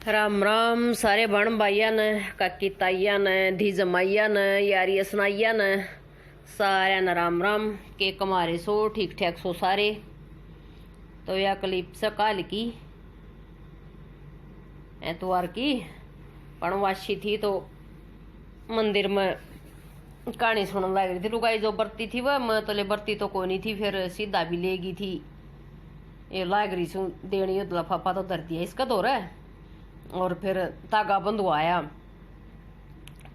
राम राम सारे बण भाइया ने काकी ताइया ने धी जमाइया ने यारिया सनाइया ने सारे न राम राम के कमारे सो ठीक ठाक सो सारे। तो यह क्लिप से काल की एतवार की पणवासी थी तो मंदिर में कहानी सुनने लग रही थी। लुगाई जो बरती थी वह मैं तो ले बरती तो कोई नहीं थी, फिर सीधा भी लेगी थी। ये लाग रही सू देनी लफाफा तो धर दिया इसका दौर है। और फिर तागा बंधुआया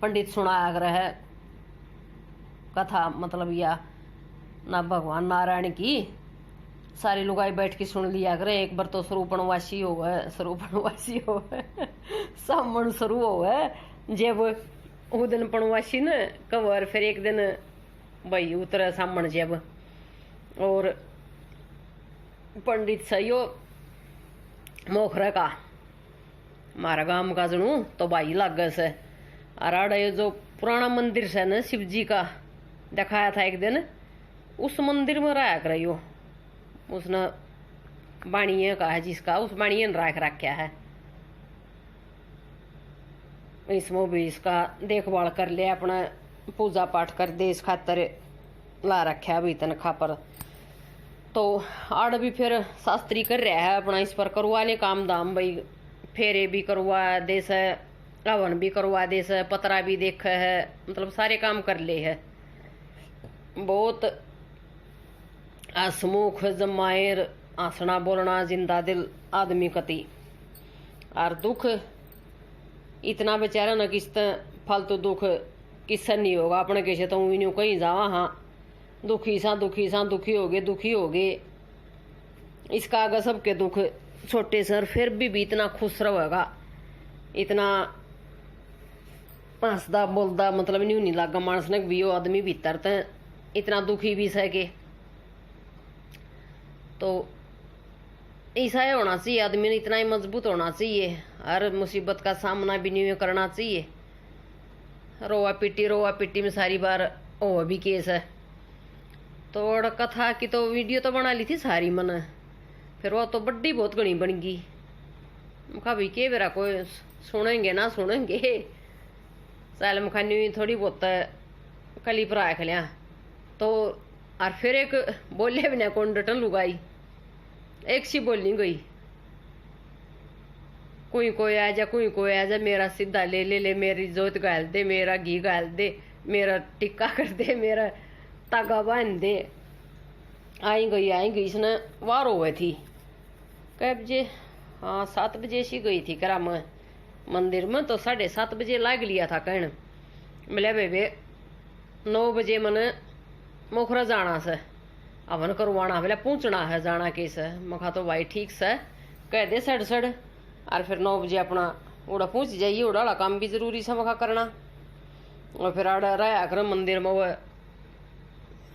पंडित सुनाया रहा कथा, मतलब या ना भगवान नारायण की सारी लुगाई बैठ के सुन लिया करे। एक बार तो स्वरूपणवासी हो गए सामण शुरू हो गए जब वो दिन पणवासी न कवर, फिर एक दिन भाई उतरे सामण जब। और पंडित सही मोखरे का मारा गांव का जनू तो भाई लाग से अराड़ा ये जो पुराना मंदिर से न शिव जी का दिखाया था एक दिन, उस मंदिर में रहा करियो उसने बाणिये का है जिसका उस बाणिये ने राख रखा है। इसमें भी इसका देखभाल कर ले, अपना पूजा पाठ कर दे, इस खातर ला रखा है भी तनखा पर। तो आड़ भी फिर शास्त्री कर रहा है अपना इस पर करवाने काम दाम, भाई फेरे भी करवा दे से, हवन भी करवा दे से, पतरा भी देख है, मतलब सारे काम कर ले है। बहुत हसमुख जमायर आसना बोलना जिंदा दिल आदमी कति। और दुख इतना बेचारा न किस्त फालतू दुख किससे नहीं होगा अपने कैसे तो यूं कहीं जावा। हाँ दुखी सा दुखी हो गए इसका आगे सबके दुख छोटे सर, फिर भी इतना खुश रहेगा, इतना हंसदा बोलदा, मतलब नहीं लगा मानस ने भी वो आदमी भीतर तो इतना दुखी भी सके। तो ऐसा ही होना चाहिए आदमी ने, इतना ही मजबूत होना चाहिए, हर मुसीबत का सामना भी नहीं करना चाहिए। रोआ पिट्टी में सारी बार वो भी केस है। तो और कथा की तो वीडियो तो बना ली थी सारी मन, फिर वो तो बड्डी बहुत घनी बन गई। मुखा भी के बेरा कोई सुनेंगे ना सुनेंगे, साल मखानी हुई थोड़ी बहुत कली पर आख लिया तो। और फिर एक बोले भी ना कौन डटन लुगाई एक सी बोलनी गई, कोई आ जा मेरा सीधा ले मेरी जोत गाल दे, मेरा घी गाल दे, मेरा टिक्का कर दे, मेरा तागा बांध दे। आई गई इसने वार हुए थी कै बजे, हाँ 7 बजे सी गई थी करा मैं मंदिर में, तो 7:30 बजे लाग लिया था कहने मिले बेबे 9 बजे मैंने मोखरा जाना से हवन करवाना, बोले पूछना है जाना कैसे। मखा तो भाई ठीक से कह दे सड़ और फिर 9 बजे अपना उड़ा पूछ जाइए, उड़ा काम भी जरूरी से मखा करना। और फिर आड़ा रहा कर मंदिर में वह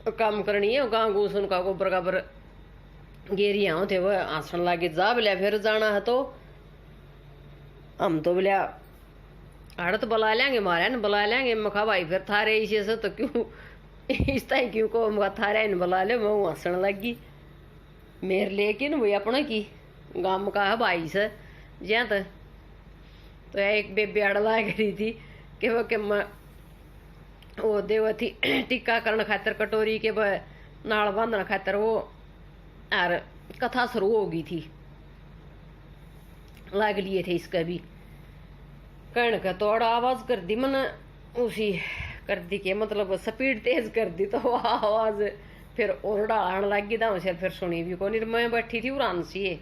काम करनी है, गाँव गूस उनका गोबर गाबर गेरिया थे वह आसन लागे जा बोलिया फिर जाना है। तो हम तो बोलिया आड़त बुला लेंगे, मारा न बुला लेंगे। मखा भाई फिर थारे इसे से तो क्यों इस तरह क्यों को मखा थारे न बुला ले। मैं हंसन लगी मेरे लेकिन वही अपना की गाँव का है भाई से ज्या तो एक बेबे आड़ लाग रही थी कि वो के वो देव थी टिक्का करने खातर कटोरी के नाल बांधने खातर वो और कथा शुरू हो गई थी, लाग लिए थे इसका भी कहने का। तो आवाज कर दी मैंने उसी कर दी के मतलब स्पीड तेज कर दी तो आवाज फिर और आने लग गई था। फिर सुनी भी कौन, मैं बैठी थी उड़ान सी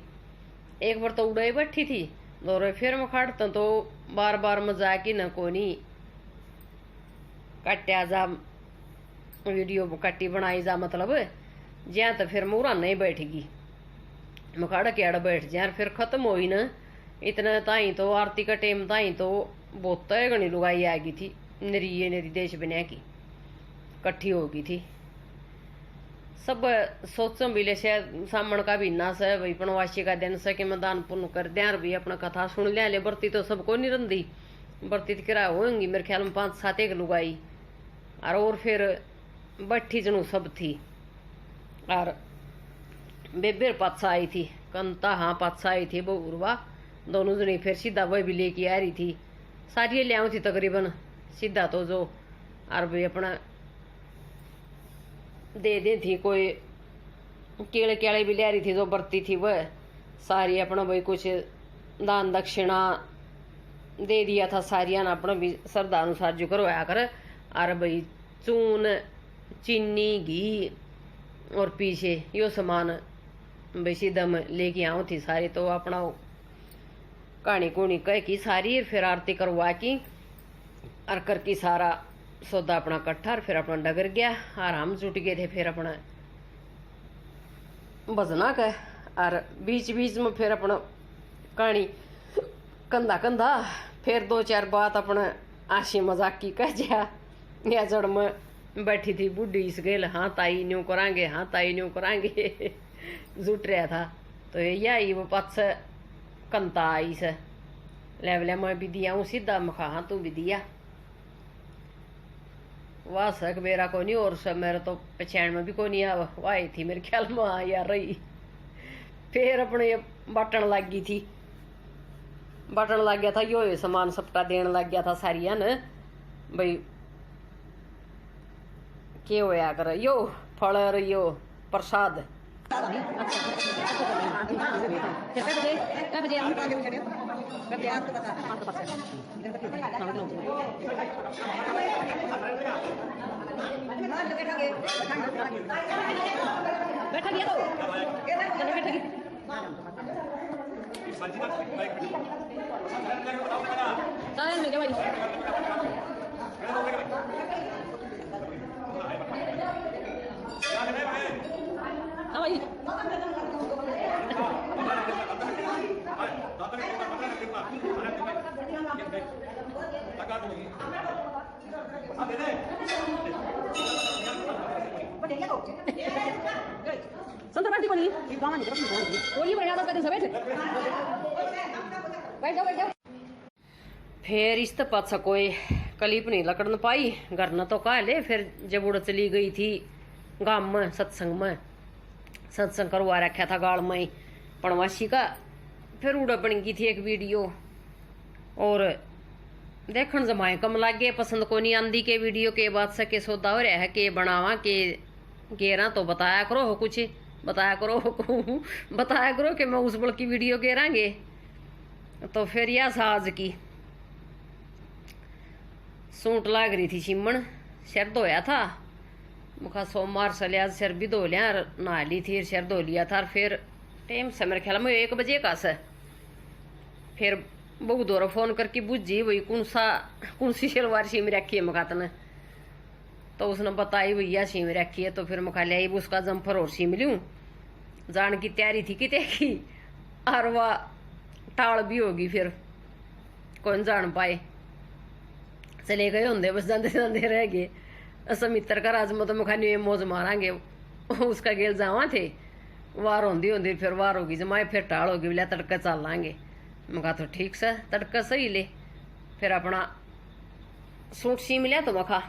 एक बार तो उड़ाई बैठी थी दौरे, फिर मैं खाटता तो बार बार मजाक ही न कोनी कट्या जा वीडियो कट्टी बनाई जा, मतलब ज्या तो फिर मुरा नहीं बैठेगी मखाड़ा के आड़ बैठ जाए। फिर खत्म हो ही ना इतना ताई तो आरती का टेम ताई तो बहुत घनी लुगाई आ गई थी, नरी देश बना की कट्ठी हो गई थी। सब सोचम भी ले सामण का भी ना से भाई पणवासी का दिन से कि मैं दान पुण्य कर दिया और भी अपना कथा सुन लिया ले। बरती तो सबको नहीं रंदी, बरती किरा होंगी मेरे ख्याल में 5-7 एक लुगाई और फिर बट्ठी जनू सब थी। और बेबेर पाछा आई थी कंता, हाँ पाछा आई थी बहुरवा दोनों जनी फिर सीधा वह भी लेके आ रही थी, सारी ले आऊँ थी तकरीबन सीधा तो जो और भाई अपना दे दे थी, कोई केले केले भी ले रही थी जो बरती थी वह सारी अपना भाई कुछ दान दक्षिणा दे दिया था सारिया ने अपना भी श्रद्धा अनुसार जो करवाया कर। और भाई चून चीनी घी और पीछे यो सामान भाई सीधा में लेके आऊँ थी सारी। तो अपना कहानी कूनी कह की सारी फिर आरती करवा की और करके सारा सौदा अपना कट्ठा और फिर अपना डगर गया और हम जुट गए थे फिर अपना भजना का। और बीच बीच में फिर अपना कहानी कंधा कंधा फिर 2-4 बात अपना आशी मजाक की कह जा या जड़ में बैठी थी बूढ़ी इस गेल, हाँ ताई न्यू करांगे, हाँ ताई न्यू करांगे जुट रहा था। तो यही वो पच कंता आई से ले मैं भी दिया हूँ सीधा मखा, हाँ तू भी दिया वाह सक मेरा को नहीं और सब मेरा तो पहचान में भी को नहीं आ वाई थी मेरे ख्याल में आ यार रही। फिर अपने ये बाटन लग गई थी, बाटन लग गया था यो सामान सबका देने लग गया था सारिया ने भाई के होया कर यो फल और यो प्रसाद। संतर बैठ बनी गामा नहीं तरफ और ये बढ़िया तो सब बैठ जाओ। फिर इस पास कोई कलीप नहीं लकड़न पाई घर न तो कहा ले। फिर जब उड़ चली गई थी गांव में सत्संग करवा रखा था गाड़ में पणवासी का। फिर उड़ा बन गई थी एक वीडियो और देखन जमाए कम लग गए, पसंद को नहीं आंदी के वीडियो के बाद से के सौदा हो रहा है के बनावा के गेरा तो बताया करो हो कुछ बताया करो बताया करो कि मैं उस बल की वीडियो गेरांगे। तो फिर यह साज की सूट लाग रही थी चिमण, सिर धोया था मुखा सोमवार से लिया सिर भी धो लिया नहा ली थी सिर धो लिया था। फिर टाइम से मेरे ख्याल में 1 बजे का से फिर बहु दोरा फोन करके बुझी वही कौन सी शलवार सीम रखी है मखात ने। तो उसने बताई भैया सीम रखी है। तो फिर मखा लिया उसका जम्फर और सीम लूँ जान की तैयारी थी कितने की और वह टाल भी होगी फिर कौन जान पाए चले गए होंगे बस जाते जाते रह गए। असं मित्र का राज में तो मखानी मौज मारांगे उसका गेल जावा थे वार होंदी फिर वार होगी जमाए फिर टाल होगी बोलिया तड़का चल लांगे। मखा तो ठीक से तड़का सही ले। फिर अपना सूट सीम लिया तो मखा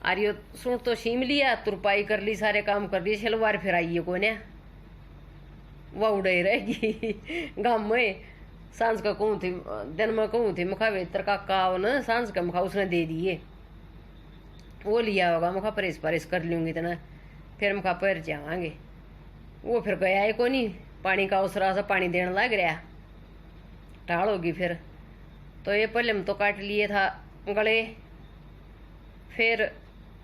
आरियो सूट तो सीम लिया तुरपाई कर ली सारे काम कर लिए शलवार फिर आइए को ने वह उड़े रहेगी गाँव में सांझ का कहूँ थी दिन में कहूँ थी मखा वेतर का काव न सांझ का मखा उसने दे दिए वो लिया होगा मखा परेश कर लूँगी इतना फिर मखा पैर जावांगे। वो फिर गया है को नहीं पानी का उसरा सा पानी देने लग रहा टाल होगी फिर। तो ये पहले हम तो काट लिए था गले फिर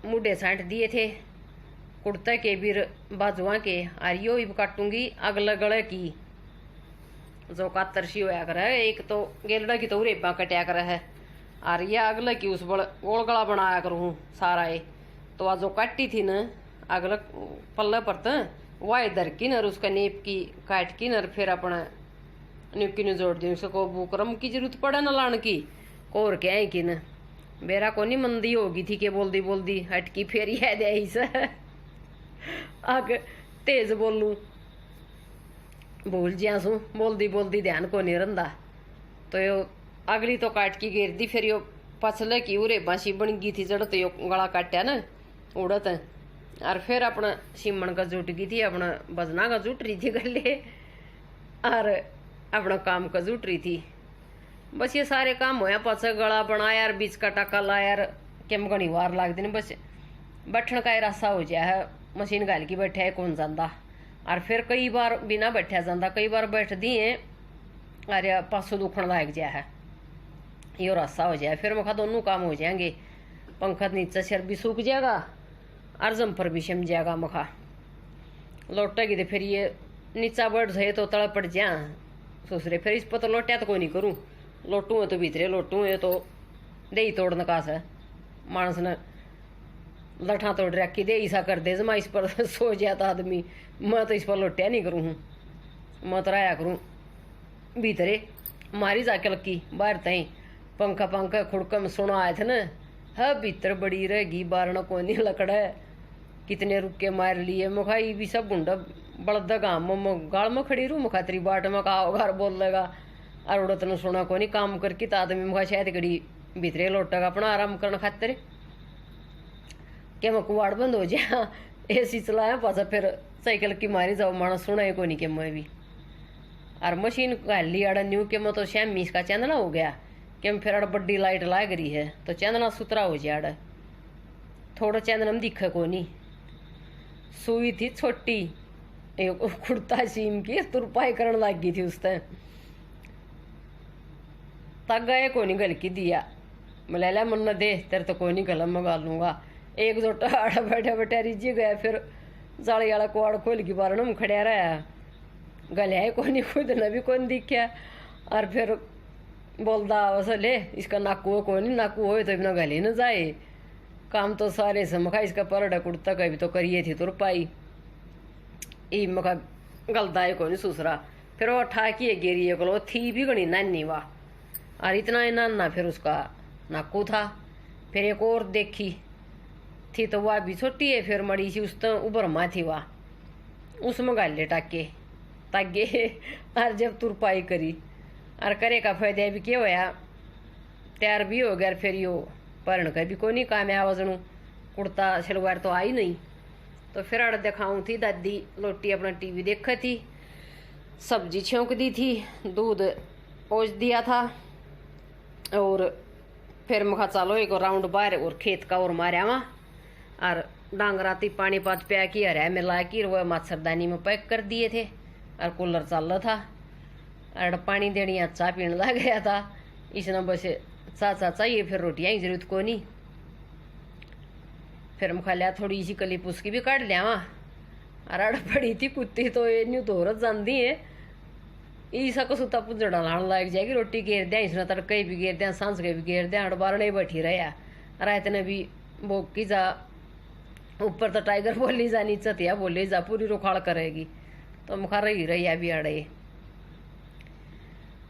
मुड्ढे साँट दिए थे कुर्ते के भी बाजुआ के आरियो भी काटूंगी अगले गले की जो कातरसी होया कर है। एक तो गेलड़ा की तो रेपा कटिया कर है और यह अगले की उस बड़ गोल गला बनाया करूँ सारा ये। तो आज जो काटी थी न अगले पल्ले पर तो वह इधर की नर उसका नेप की काट की नर फिर अपना न्यूकी ने जोड़ दी उसको बुकरम की जरूरत पड़े न लाने की कोर के आई की न मेरा को नहीं मंदी होगी थी कि बोलदी हटकी फिर याद आई से आग तेज बोलूं भूल जिया सू बोलदी ध्यान को नहीं रंदा। तो यो अगली तो काट की घेर दी फिर यो पछले की उरे बासी बन गई थी जड़ तो यो गला काटा न उड़त और फिर अपना सिमण का जुट गई थी अपना बजना का जुट रही थी गले और अपना काम का जुट रही थी। बस ये सारे काम होया, पाछा गला बनाया यार, बीच का टाका लाया यार, केम घनी वार लाग देनी। बस बैठन का रास्ता हो जाए है, मशीन घाल की बैठा है कौन जाता। और फिर कई बार बिना बैठा जाता, कई बार बैठ दिए अरे पासों दुखन लाग जाए है, यो रास्ता हो जाए। फिर मखा दोनों काम हो जाएंगे, पंखा नीचे सिर भी सूख जाएगा और जम्पर भी शम जाएगा। मखा लौटेगी तो फिर ये नीचा बढ़ जाए तो तड़ पड़ जा ससुरे। फिर इस पर तो लौटा तो कोई नहीं करूँ, लोटू है तो भीतरे लोटू है तो दे ही तोड़ने का है। मानस ने लठा तोड़ रखी दे ईसा कर दे, मैं इस पर सो जाता आदमी, मैं तो इस पर लोटिया नहीं करूँ हूँ, मैं तो राया करूँ भीतरे। मारी जाके लकी बाहर तई पंखा पंखा खुड़क में सुना आए थे न, है भीतर बड़ी रहेगी बारना कोई नहीं लकड़ा है, कितने रुके मार लिए। मुखाई भी सब गुंडा बड़द गाम गाल में खड़ी रू, मुखा तेरी बाट में का घर बोल लेगा। और उड़त ने सुना को नहीं काम करके तो आदमी मुखा शायद गड़ी भीतरे लौटेगा अपना आराम करने खातिर के मैं कुआड़ बंद हो जा एसी चलाया पासा फिर साइकिल की मारी जाओ, मानस सुना को नहीं के मैं भी। और मशीन गाली आड़ा न्यू के मैं तो श्याम मीस का चंदना हो गया कि मैं फिर बड्डी लाइट लाग रही है तो चंदना सुतरा हो जाए। आड़ा थोड़ा चंदना में दिखे को नहीं, सुई थी छोटी एक कुर्ता सीम की तुरपाई करने लग गई थी उस टाइम, तक गए को नहीं गल की दिया। मैं ला मन न दे तेरे तो कोई नहीं गलम मंगा लूंगा। एक दो टाड़ा बैठा बैठा रिझी गया, फिर जाली वाला कुआड़ खोल की बार में खड़िया रहा, गलिया को नहीं खुद न भी कौन दिखा। और फिर बोलता वैसे ले इसका नाकू को नहीं, नाकू हो तो इतना गली न जाए, काम तो सारे से मखा इसका परड़ा कुर्ता कभी तो करिए थी तुरपाई ई मखा गलता है को नहीं सुसरा। फिर वो ठाकी गिरी को थी भी गणी नानी वाह, और इतना नाना फिर उसका नाकू था। फिर एक और देखी थी तो वह भी छोटी है, फिर मड़ी सी उस तो उबर माँ थी वाह, उसमें गाले टाके तागे। और जब तुरपाई करी और करे का फायदा भी क्या होया, तैयार भी हो गया। फिर यो परण का भी कोई नहीं काम है, वजनू कुर्ता शलवार तो आई नहीं। तो फिर अड़ दिखाऊँ थी दादी लोटी अपना टीवी देखा थी, सब्जी छौंक दी थी, दूध ओझ दिया था। और फिर मखा चलो एक राउंड बाहर और खेत का और मारा वहाँ, और डांगराती पानी पात प्या की हरा मिला की वो मच्छरदानी में पैक कर दिए थे। और कूलर चल रहा था और पानी देनी चाह पीने लग गया था। इसने बस चाचा चाहिए, फिर रोटियाँ की जरूरत को नहीं। फिर मखा लिया थोड़ी सी कली पुसकी भी काट लिया वहाँ। और अड़ पड़ी थी कुत्ती तो ये न्यू धोरत जाती है, ईसा को सुता पुजड़ा लाने लग जाएगी। रोटी घेर दिया इसने, तड़के भी घेर दिया, सांस के भी घेर दिया, हड़ बारने बैठी रहा। रात ने भी बोक की जा, ऊपर तो टाइगर बोली जा, नीचे थिया बोली जा, पूरी रुखाड़ करेगी। तो मुखा रही अभी अड़े।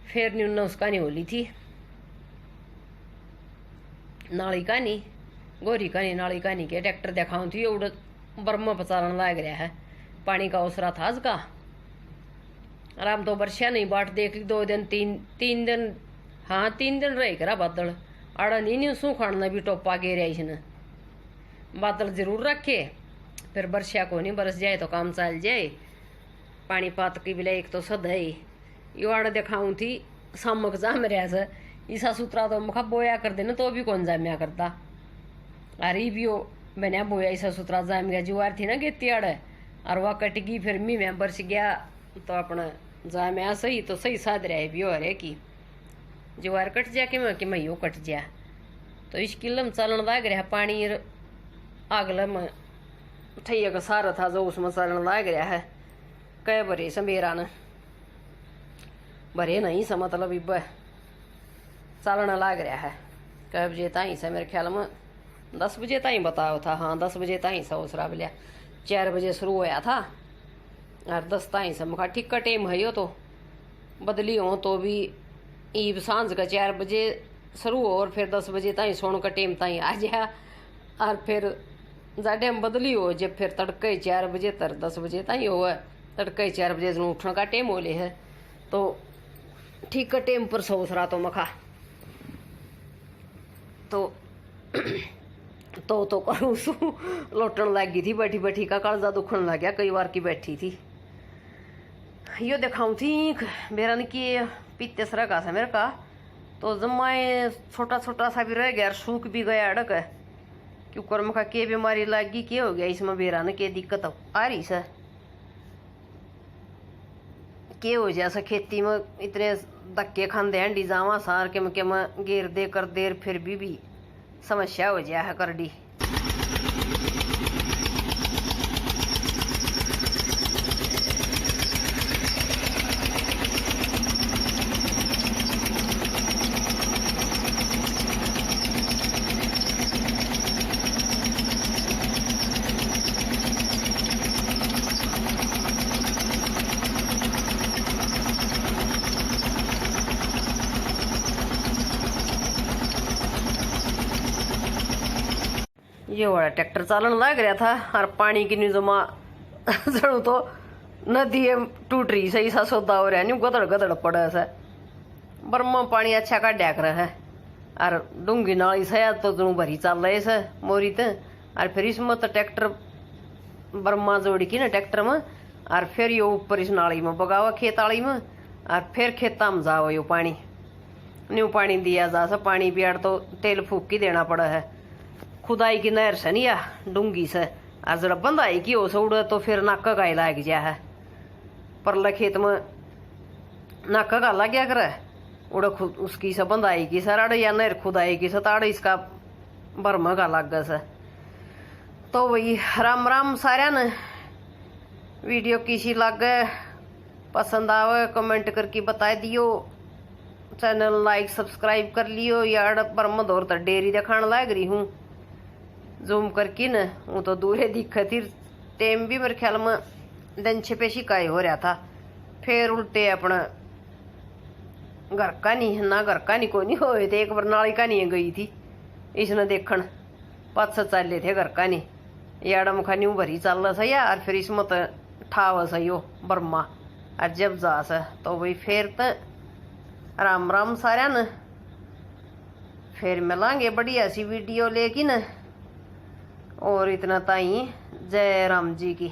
फिर न्यून उसका नहीं होली थी नाली का नहीं, गोरी का नहीं, नाली का नहीं के ट्रैक्टर दिखाऊँ थी उड़ बर्मा पचारण लग रहा है। पानी का ओसरा था आज का। आराम तो वर्षा नहीं बाट देख ली, 2 दिन 3 दिन, हाँ 3 दिन रह करा बादल आड़ा नहीं सू खाना भी टोपा गे इसने। बादल जरूर रखे, फिर वर्षा को नहीं बरस जाए तो काम चल जाए। पानी पात की बिला एक तो सद है यो आड़ दिखाऊँ थी सामक जाम रहा से ईसा सुतरा तो मखा बोया कर देना तो भी कौन जाम्या करता। अरे भी वो बना बोया ईसा सुतरा जाम गया, जुआर थी ना गेती आड़ और वह कट गई। फिर मी में बरस गया तो अपना जाम्या सही तो सही साध रहा भी हो रहे की जुआर कट जा कि मैं यो कट जा। तो इस किले में चलन लग रहा पानी आगल में ठैया का सारा था जो उसमें चलन लग रहा है। कह भरे समेरा न भरे नहीं सा मतलब इब चलना लग रहा है। कह बजे ताई से मेरे ख्याल में 10 बजे ताई बताओ था, हाँ 10 बजे ताई से उसरा बोलिया 4 बजे शुरू होया था और 10 ताई से मुखा ठीक का टाइम है यो तो बदली हो तो भी ईब सांझ का 4 बजे शुरू हो और फिर 10 बजे ताई सोने का टाइम ताई आ जा। और फिर जा टाइम बदली हो जब फिर तड़के 4 बजे तर 10 बजे ताई हो, तड़के 4 बजे उठने का टाइम हो ले है तो ठीक का टाइम पर सोच रहा तो मखा तो करूँ सू लौटन लग गई थी बैठी बैठी का कालजा दुखन लग गया कई बार की बैठी थी। यो दिखाऊं थी मेरा ने कि पीते सर का मेरे का तो जमाए छोटा छोटा सा भी रह गया और सूख भी गया अड़क क्यों कर्म का के बीमारी लगी के हो गया इसमें बेरा ने के दिक्कत आ रही सर के हो जैसा खेती में इतने धक्के खाते हैं डिजावा सार के मैं गेर दे कर देर फिर भी समस्या हो जाए है कर दी। ये वाला ट्रैक्टर चालन लग रहा था और पानी की जमा चढ़ू तो नदी टूट रही सही सा सौदा हो रहा है गदड़ गदड़ पड़ा सा बर्मा पानी अच्छा काटा कर है और डूंगी नाली से तो जू भरी चल रहे से मोरी तो और फिर इसमें तो ट्रैक्टर बर्मा जोड़ी की ना ट्रैक्टर में और फिर यो ऊपर इस नाली में बगावा खेत आली में और फिर खेता में जाओ यो पानी न्यू पानी दिया जा सा पानी पियाड़ तो तेल फूक की देना पड़ा है खुदाई की नहर से नहीं या डूंगी से और जरा बंदाई की हो उड़ तो फिर नाका का लग गया है परला खेत में नाका का लग गया करे उड़ खुद उसकी से बंदाई की सर अड़ या नहर खुदाई की सताड़ इसका बर्मा का लग गया से तो वही राम राम सारा न वीडियो किसी लग पसंद आवे कमेंट करके बता दियो चैनल लाइक सब्सक्राइब कर लियो या अड़ बर्मा दौर तक डेयरी दिखाने लग रही हूँ जूम करके न वो तो दूरे दिखा थी टाइम भी मेरे ख्याल में दिन छिपे शिकाई हो रहा था फिर उल्टे अपना घर का नहीं ना घर का नहीं को नहीं होए थे एक बार नाली का नहीं गई थी इसने देखन पाँच से चल थे घर का नहीं याड़ा मुखा न्यू भरी चल रहा या और फिर इसमें तो ठाव सही हो बर्मा और जब जा सा तो वही फिर तो राम राम सारा न फिर मिलांगे बढ़िया सी वीडियो लेकिन और इतना ताई जय राम जी की।